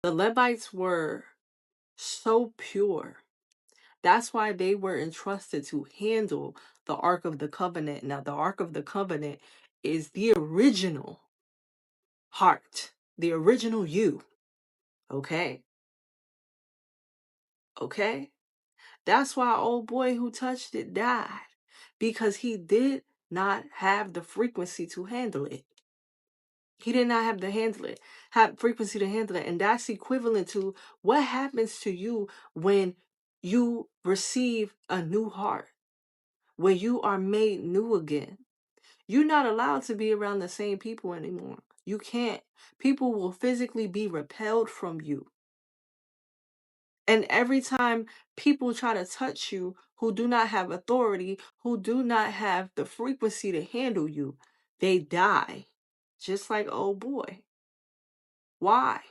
The Levites were so pure. That's why they were entrusted to handle the Ark of the Covenant. Now, the Ark of the Covenant is the original heart, the original you. Okay. Okay. That's why old boy who touched it died, because he did not have the frequency to handle it. He did not have have frequency to handle it. And that's equivalent to what happens to you when you receive a new heart, when you are made new again. You're not allowed to be around the same people anymore. You can't. People will physically be repelled from you. And every time people try to touch you who do not have authority, who do not have the frequency to handle you, they die. Just like old boy. Why?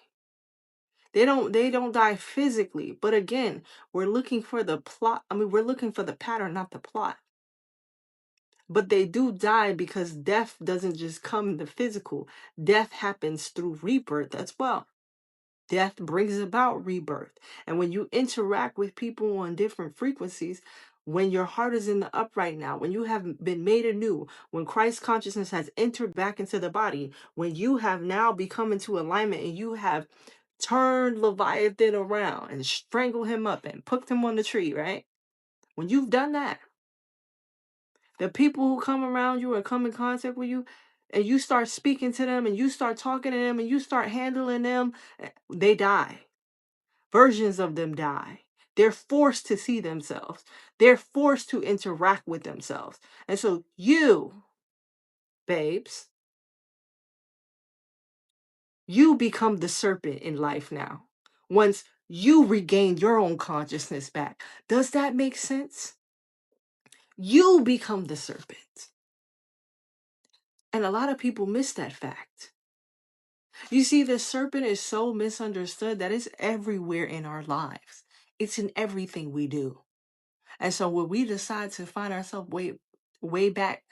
They don't die physically. But again, we're looking for the plot. We're looking for the pattern, not the plot. But they do die because death doesn't just come in the physical. Death happens through rebirth as well. Death brings about rebirth. And when you interact with people on different frequencies, when your heart is in the upright now, when you have been made anew, when Christ consciousness has entered back into the body, when you have now become into alignment and you have turned Leviathan around and strangled him up and put him on the tree, right? When you've done that, the people who come around you and come in contact with you, and you start speaking to them and you start talking to them and you start handling them, they die. Versions of them die. They're forced to see themselves. They're forced to interact with themselves. And so you, babes, you become the serpent in life now. Once you regain your own consciousness back. Does that make sense? You become the serpent. And a lot of people miss that fact. You see, the serpent is so misunderstood that it's everywhere in our lives. It's in everything we do. And so when we decide to find ourselves way back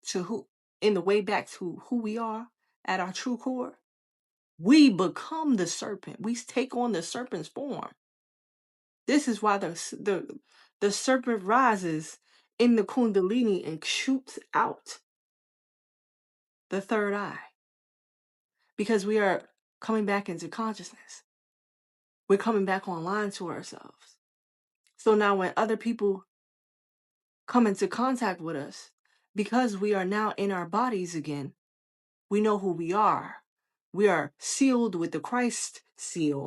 to way back to who we are at our true core, we become the serpent. We take on the serpent's form. This is why the serpent rises in the Kundalini and shoots out the third eye, because we are coming back into consciousness. We're coming back online to ourselves. So now when other people come into contact with us, because we are now in our bodies again, we know who we are. We are sealed with the Christ seal.